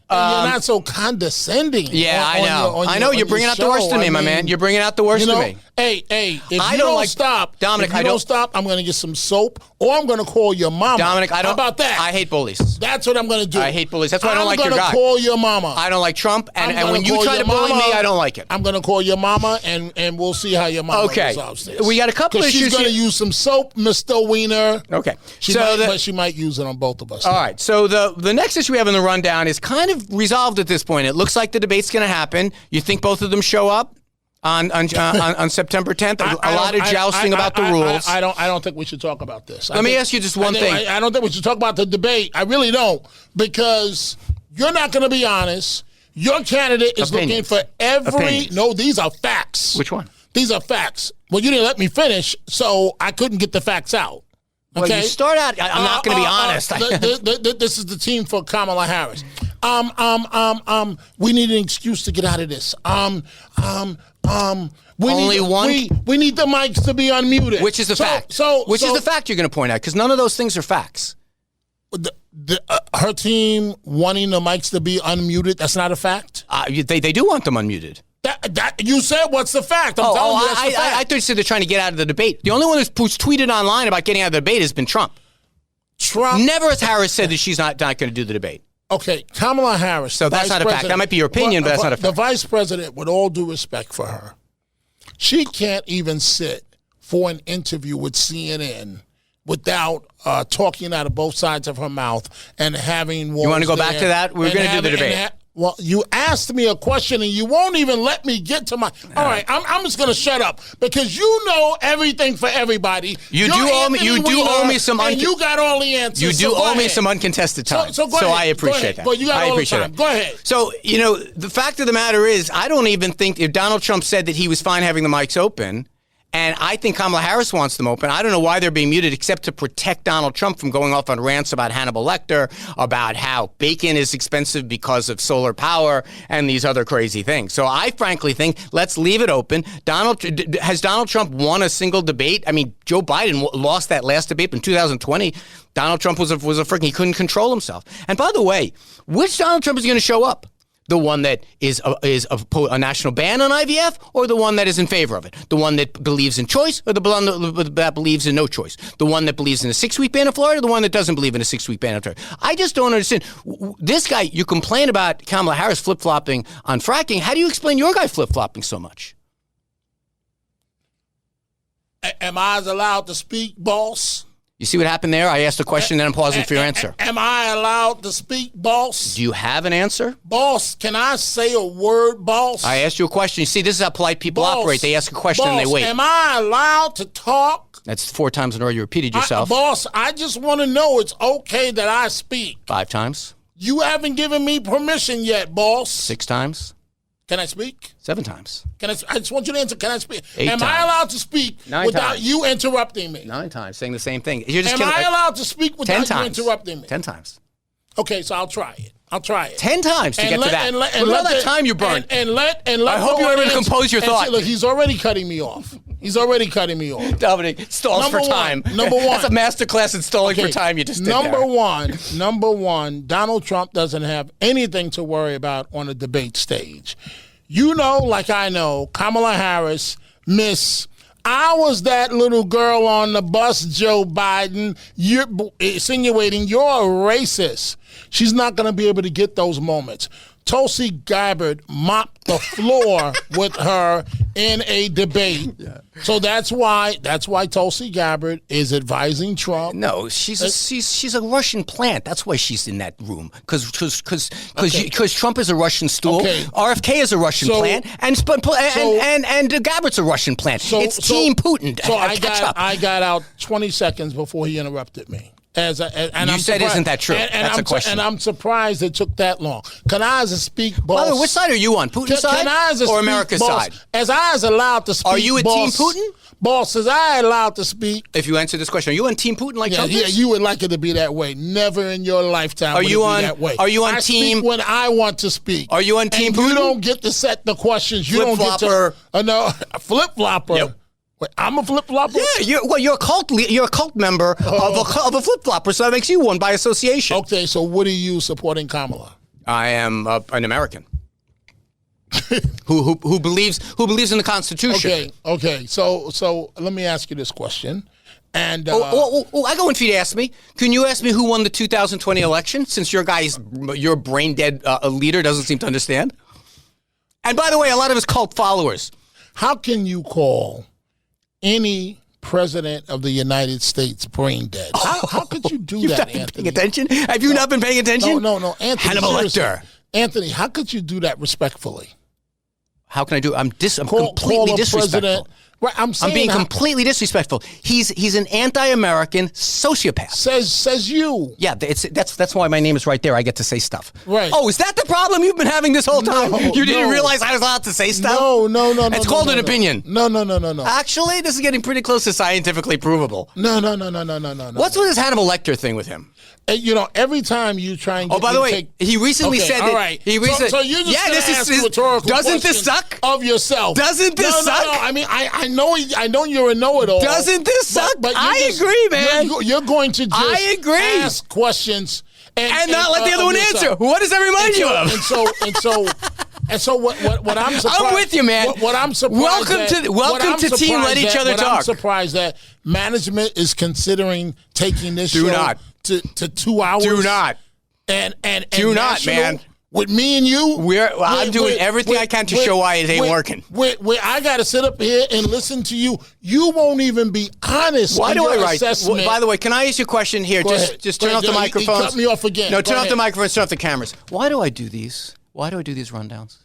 You're not so condescending. Yeah, I know. I know you're bringing out the worst in me, my man. You're bringing out the worst in me. Hey, if you don't stop, Dominic, I'm going to get some soap, or I'm going to call your mama. Dominic, How about that? I hate bullies. That's what I'm going to do. I hate bullies. That's why I don't like your guy. I'm going to call your mama. I don't like Trump, and when you try to bully me, I don't like it. I'm going to call your mama, and we'll see how your mama resolves this. We got a couple issues. She's going to use some soap, Mr. Weiner. Okay. But she might use it on both of us. All right. So the next issue we have in the rundown is kind of resolved at this point. It looks like the debate's going to happen. You think both of them show up on September 10th? A lot of jousting about the rules. I don't think we should talk about this. Let me ask you just one thing. I don't think we should talk about the debate. I really don't, because you're not going to be honest. Your candidate is looking for Opinions. No, these are facts. Which one? These are facts. Well, you didn't let me finish, so I couldn't get the facts out. Okay? Well, you start out. I'm not going to be honest. This is the team for Kamala Harris. We need an excuse to get out of this. We need the mics to be unmuted. Which is the fact? Which is the fact you're going to point out? Because none of those things are facts. Her team wanting the mics to be unmuted, that's not a fact? They do want them unmuted. You said what's the fact? I'm telling you that's the fact. I thought you said they're trying to get out of the debate. The only one who's tweeted online about getting out of the debate has been Trump. Never has Harris said that she's not going to do the debate. Okay, Kamala Harris. So that's not a fact. That might be your opinion, but that's not a fact. The vice president, with all due respect for her, she can't even sit for an interview with CNN without talking out of both sides of her mouth and having words. You want to go back to that? We're going to do the debate. Well, you asked me a question and you won't even let me get to my. All right, I'm just going to shut up because you know everything for everybody. You do owe me some. And you got all the answers. You do owe me some uncontested time. So I appreciate that. But you got all the time. Go ahead. So the fact of the matter is, I don't even think if Donald Trump said that he was fine having the mics open. And I think Kamala Harris wants them open. I don't know why they're being muted except to protect Donald Trump from going off on rants about Hannibal Lecter, about how bacon is expensive because of solar power and these other crazy things. So I frankly think let's leave it open. Has Donald Trump won a single debate? I mean, Joe Biden lost that last debate in 2020. Donald Trump was a freaking, he couldn't control himself. And by the way, which Donald Trump is going to show up? The one that is a national ban on IVF, or the one that is in favor of it? The one that believes in choice, or the one that believes in no choice? The one that believes in a 6-week ban in Florida, or the one that doesn't believe in a 6-week ban in Florida? I just don't understand. This guy, you complain about Kamala Harris flip-flopping on fracking. How do you explain your guy flip-flopping so much? Am I allowed to speak, boss? You see what happened there? I asked a question, then I'm pausing for your answer. Am I allowed to speak, boss? Do you have an answer? Boss, can I say a word, boss? I asked you a question. You see, this is how polite people operate. They ask a question and they wait. Am I allowed to talk? That's 4 times in a row you repeated yourself. Boss, I just want to know it's okay that I speak. 5 times. You haven't given me permission yet, boss. 6 times. Can I speak? 7 times. I just want you to answer. Can I speak? 8 Am times. I allowed to speak 9 without times. you interrupting me? 9 times, saying the same thing. Am I allowed to speak without 10 you times. interrupting me? 10 times. Okay, so I'll try it. 10 times to get to that. Look at all that time you burned. And let I hope you're able to compose your thought. Look, he's already cutting me off. Dominic, stalls for time. Number one. That's a masterclass in stalling for time you just did there. Number one, Donald Trump doesn't have anything to worry about on a debate stage. You know, like I know, Kamala Harris, I was that little girl on the bus, Joe Biden. You're insinuating you're a racist. She's not going to be able to get those moments. Tulsi Gabbard mopped the floor with her in a debate. Yeah. So that's why Tulsi Gabbard is advising Trump. No, she's a Russian plant. That's why she's in that room. Because Trump is a Russian stool. Okay. RFK is a Russian plant, and Gabbard's a Russian plant. It's Team Putin. So I got out 20 seconds before he interrupted me. You said, isn't that true? That's a question. And I'm surprised it took that long. Can I speak, boss? By the way, which side are you on? Putin's side or America's side? As I is allowed to speak, are you a boss, Team Putin? Boss, as I allowed to speak. If you answer this question, are you on Team Putin like Trump is? Yeah, you would like it to be that way. Never in your lifetime would it be that way. Are you on I Team? Speak when I want to speak. Are you on Team Putin? You don't get to set the questions. You don't get to. No, flip-flopper. Yep. Wait, I'm a flip-flopper? Yeah, you're a cult member of a flip-flopper, so that makes you one by association. Okay, so what are you supporting Kamala? I am an American who believes in the Constitution. Okay. So let me ask you this question. And I go in for you to ask me. Can you ask me who won the 2020 election? Since your brain dead leader doesn't seem to understand. And by the way, a lot of his cult followers. How can you call any president of the United States brain dead? How could you do that, Anthony? Paying attention? Have you not been paying attention? No, Anthony. Hannibal Lecter. Anthony, how could you do that respectfully? How can I do? I'm completely disrespectful. Right, I'm being completely disrespectful. He's an anti-American sociopath. Says you. Yeah, that's why my name is right there. I get to say stuff. Right. Oh, is that the problem you've been having this whole time? You didn't realize I was allowed to say stuff? No. It's called an opinion. No. Actually, this is getting pretty close to scientifically provable. No. What's with this Hannibal Lecter thing with him? Every time you try and get by the way, he recently said all right. He recently, so you're just ask rhetorical doesn't this suck? Of yourself. Doesn't this suck? No. I mean, I know you're a know-it-all. Doesn't this suck? But I agree, man. You're going to just ask questions and not let the other one answer. What does that remind you of? And so what I'm surprised. I'm with you, man. What I'm surprised. Welcome to Team Let Each Other Talk. I'm surprised that management is considering taking this show to 2 hours. Do not. And do not, man. With me and you, I'm doing everything I can to show why it ain't working. Where I got to sit up here and listen to you, you won't even be honest. Why do I write? Assessment. By the way, can I ask you a question here? Just turn off the microphones. You cut me off again. No, turn off the microphones. Turn off the cameras. Why do I do these? Why do I do these rundowns?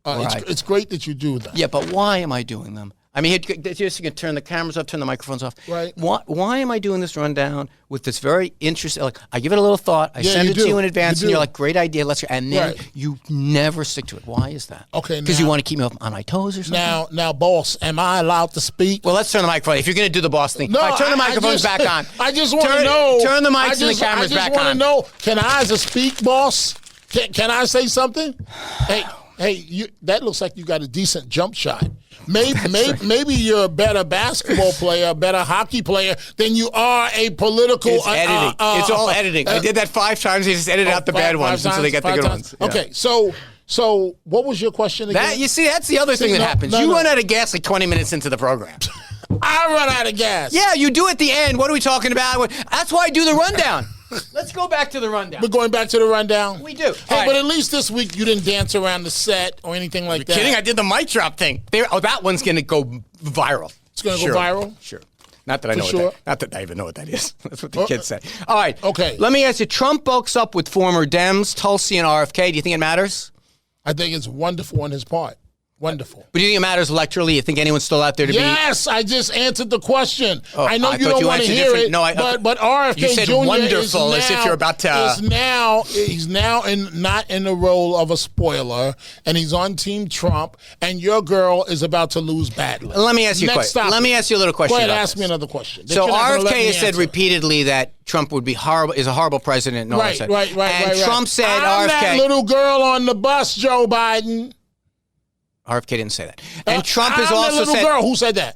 It's great that you do that. Yeah, but why am I doing them? I mean, just you can turn the cameras off, turn the microphones off. Right. Why am I doing this rundown with this very interesting? Like, I give it a little thought. I send it to you in advance, and you're like, "Great idea, let's go." And then you never stick to it. Why is that? Okay, because you want to keep me up on my toes or something. Now, boss, am I allowed to speak? Well, let's turn the microphone. If you're going to do the boss thing, turn the microphones back on. I just want to know. Turn the mics and the cameras back on. I just want to know. Can I speak, boss? Can I say something? Hey, that looks like you got a decent jump shot. Maybe you're a better basketball player, a better hockey player than you are a political. It's editing. It's all editing. I did that 5 times. They just edited out the bad ones until they get the good ones. Yeah. Okay, so So what was your question again? That, you see, that's the other thing that happens. You run out of gas like 20 minutes into the program. I run out of gas. Yeah, you do at the end. What are we talking about? That's why I do the rundown. Let's go back to the rundown. We're going back to the rundown? We do. Hey, but at least this week you didn't dance around the set or anything like that. Kidding? I did the mic drop thing. That one's going to go viral. It's going to go viral? Sure. Not that I know not that I even know what that is. That's what the kids say. All right. Okay. Let me ask you, Trump bulks up with former Dems, Tulsi and RFK. Do you think it matters? I think it's wonderful on his part. Wonderful. But do you think it matters electorally? You think anyone's still out there to be? Yes, I just answered the question. Oh, I know you don't want to hear it. No, but RFK you said Jr. wonderful is as if you're about to. He's now not in the role of a spoiler, and he's on Team Trump, and your girl is about to lose badly. Let me ask you a question. Let me ask you a little question. Go ahead, ask me another question. So RFK has said repeatedly that Trump would be horrible, is a horrible president. And all right. And Trump said I'm RFK. that little girl on the bus, Joe Biden. RFK didn't say that. And Trump has also said... girl. Who said that?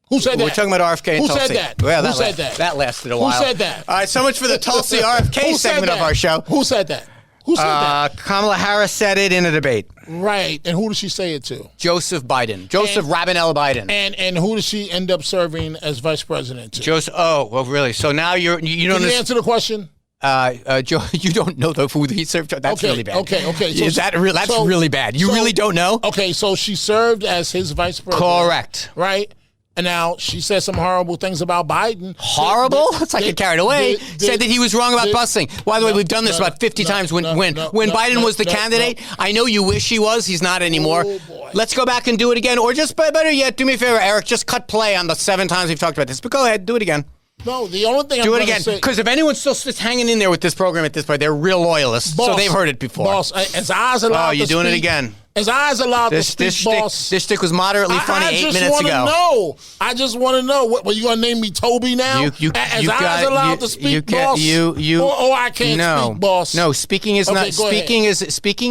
Who said that? We're talking about RFK and Tulsi. Who said that? Well, Who said that? That lasted a while. Who said that? All right, so much for the Tulsi RFK segment of our show. Who said that? Who said that? Kamala Harris said it in a debate. Right. And who did she say it to? Joseph Biden. Joseph Rabinel Biden. And who did she end up serving as vice president to? Joseph. Oh, well, really? So now you don't... Can you answer the question? Joe, you don't know who he served. That's really bad. Okay. So, that's really bad. You really don't know? Okay, so she served as his vice president. Correct. Right? And now she said some horrible things about Biden. Horrible? It's like it carried away. Said that he was wrong about busing. By the way, we've done this about 50 times when Biden was the candidate. I know you wish he was. He's not anymore. Oh, boy. Let's go back and do it again. Or just better yet, do me a favor, Eric. Just cut play on the 7 times we've talked about this. But go ahead. Do it again. No, the only thing do it again, because if anyone's still hanging in there with this program at this point, they're real loyalists, so they've heard it before. Boss, as eyes allowed you're doing it again. As eyes allowed to speak, boss. This stick was moderately funny 8 minutes ago. I just want to know. What, you going to name me Toby now? As eyes allowed to speak, boss? Or I can't speak, boss? No, speaking is not. Speaking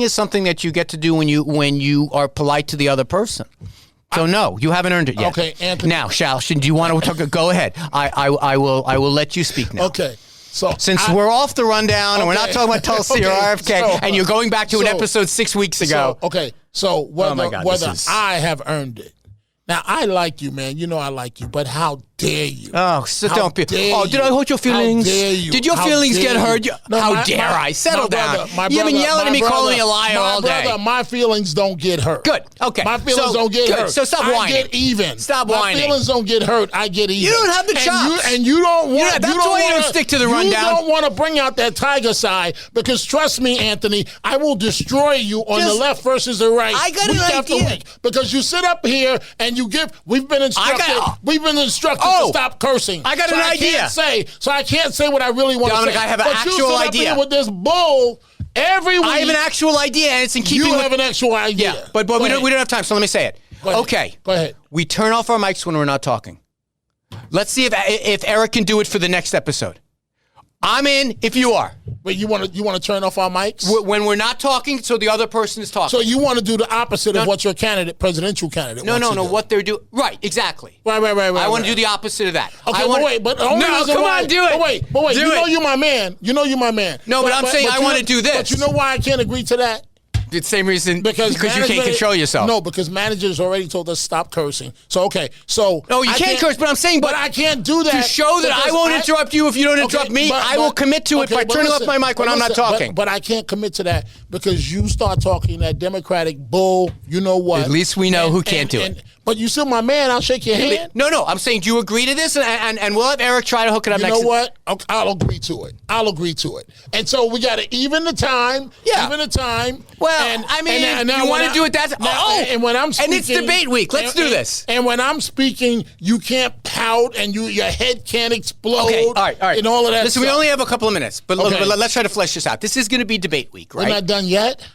is something that you get to do when you are polite to the other person. So no, you haven't earned it yet. Okay, Anthony. Now, do you want to talk? Go ahead. I will let you speak now. Okay. So since we're off the rundown and we're not talking about Tulsi or RFK, and you're going back to an episode 6 weeks ago. So whether I have earned it. Now, I like you, man. You know I like you, but how dare you? Oh, so don't be. Oh, did I hurt your feelings? How dare you? Did your feelings get hurt? No, how dare I? Settle down. You've been yelling at me, calling me a liar all day. My feelings don't get hurt. Good. Okay. My feelings don't get hurt. So stop whining. I get even. Stop whining. My feelings don't get hurt. I get even. You don't have the chops. And you don't want. That's why you don't stick to the rundown. You don't want to bring out that tiger side because trust me, Anthony, I will destroy you on the left versus the right. I got an idea. Week because you sit up here and you give. We've been instructed to stop cursing. I got an idea. I can't say what I really want to say. Dominic, I have an actual idea. With this bull every week. I have an actual idea, and it's in keeping. You have an actual idea. Yeah, but we don't have time, so let me say it. Okay. Go ahead. We turn off our mics when we're not talking. Let's see if Eric can do it for the next episode. I'm in if you are. But you want to turn off our mics? When we're not talking, so the other person is talking. So you want to do the opposite of what your presidential candidate wants to do. What they're doing. Right, exactly. Right. I want to do the opposite of that. Okay, come on, do it. But wait, you know you're my man. No, but I'm saying I want to do this. But you know why I can't agree to that? The same reason because you can't control yourself. No, because managers already told us stop cursing. So no, you can't curse. But I'm saying, but I can't do that to show that I won't interrupt you if you don't interrupt me. I will commit to it by turning off my mic when I'm not talking. But I can't commit to that because you start talking that Democratic bull. You know what? At least we know who can't do it. But you still my man. I'll shake your hand. No. I'm saying, do you agree to this? And we'll have Eric try to hook it up next. You know what? I'll agree to it. And so we got to even the time. Yeah. Even the time. Well, you want to do it that? And when I'm speaking, and it's debate week. Let's do this. And when I'm speaking, you can't pout and your head can't explode. Okay. All right. And all of that. Listen, we only have a couple of minutes, but let's try to flesh this out. This is going to be debate week, right? We're not done yet.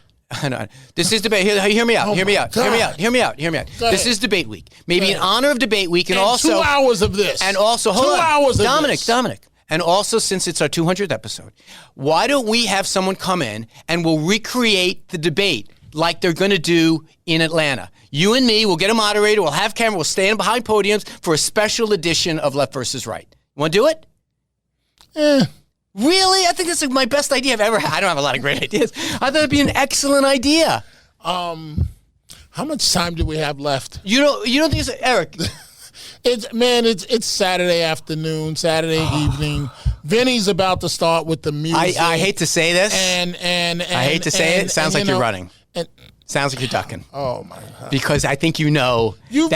No, this is debate. Hear me out. Hear me out. This is debate week. Maybe in honor of debate week, and also 2 hours of this. And also, hold 2 on, hours of this. Dominic. And also, since it's our 200th episode, why don't we have someone come in and we'll recreate the debate like they're going to do in Atlanta? You and me, we'll get a moderator, we'll have camera, we'll stand behind podiums for a special edition of Left versus Right. You want to do it? Really? I think this is my best idea I've ever had. I don't have a lot of great ideas. I thought it'd be an excellent idea. How much time do we have left? You don't think it's Eric? It's Saturday afternoon, Saturday evening. Vinny's about to start with the music. I hate to say this. And I hate to say it. Sounds like you're running. Sounds like you're ducking. Oh my God! Because I think you know you've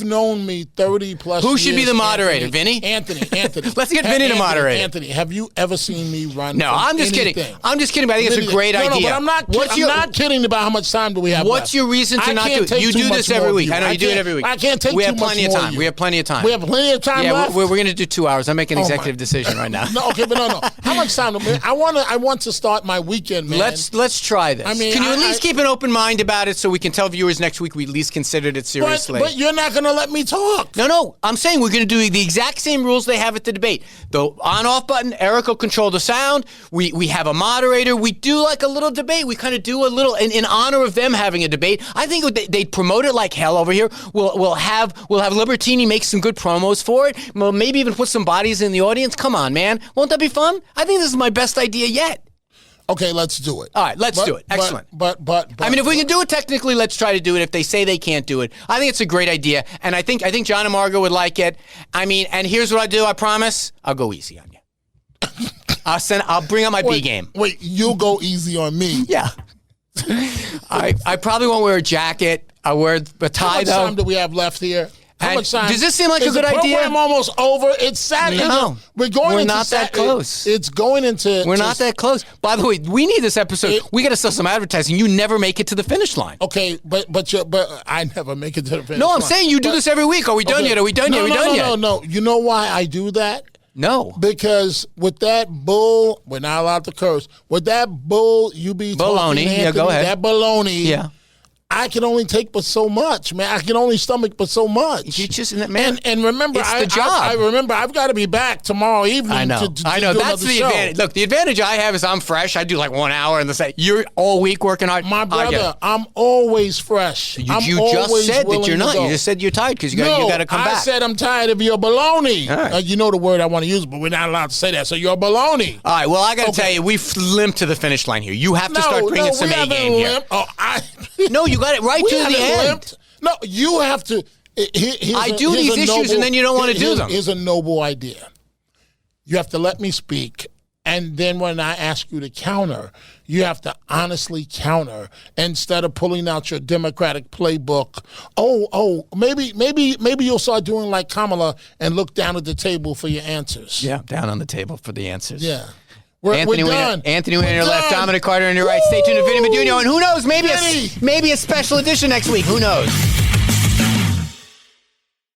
known me 30 plus. Who should years, be the moderator, Anthony? Vinny? Anthony. Let's get Vinny to moderate. Anthony, have you ever seen me run? No, I'm just anything? kidding. I'm just kidding. But I think it's a great idea. No, but I'm not. I'm not kidding about how much time do we have. What's your reason to not do it? You do this every week. I know you do it every week. I can't take. We have plenty of time. We have plenty of time. We have plenty of time left. We're going to do 2 hours. I'm making an executive decision right now. No, okay, but no. How much time? I want to start my weekend, man. Let's try this. I mean, can you at least keep an open mind about it so we can tell viewers next week we at least considered it seriously? But you're not going to let me talk. No. I'm saying we're going to do the exact same rules they have at the debate. The on-off button, Eric will control the sound. We have a moderator. We do like a little debate. We kind of do a little in honor of them having a debate. I think they'd promote it like hell over here. We'll have Libertini make some good promos for it. We'll maybe even put some bodies in the audience. Come on, man. Won't that be fun? I think this is my best idea yet. Okay, let's do it. All right, let's do it. Excellent. But I mean, if we can do it technically, let's try to do it. If they say they can't do it, I think it's a great idea, and I think John and Margo would like it. I mean, and here's what I do. I promise, I'll go easy on you. I'll bring out my B game. Wait, you'll go easy on me? Yeah. I probably won't wear a jacket. I'll wear a tie. How much time do we have left here? How much time? Does this seem like a good idea? Is the program almost over? It's Saturday. No. We're not that close. It's going into... We're not that close. By the way, we need this episode. We got to sell some advertising. You never make it to the finish line. Okay, but I never make it to the finish line. No, I'm saying you do this every week. Are we done yet? Are we done yet? No. You know why I do that? No. Because with that bull, we're not allowed to curse. With that bull, you be baloney. Talking, Anthony, yeah, go ahead. That baloney. Yeah. I can only take but so much, man. I can only stomach but so much. You just, man. And remember, it's the job. I remember I've got to be back tomorrow evening. I know. To That's the advantage. Look, the advantage I have is I'm fresh. I do like 1 hour in the set. You're all week working hard. My brother, I'm always fresh. You just said that you're not. You just said you're tired because you got to come back. I said I'm tired of your baloney. Right. You know the word I want to use, but we're not allowed to say that. So you're baloney. All right. Well, I got to tell you, we've limped to the finish line here. You have to start bringing some A game here. No, you got it right to the end. No, you have to. I do these issues, and then you don't want to do them. Here's a noble idea. You have to let me speak, and then when I ask you to counter, you have to honestly counter instead of pulling out your Democratic playbook. Maybe you'll start doing like Kamala and look down at the table for your answers. Yeah, down on the table for the answers. Yeah. Anthony Weiner left, Dominic Carter on your right. Stay tuned to Vinny Meduno, and who knows, maybe a special edition next week. Who knows?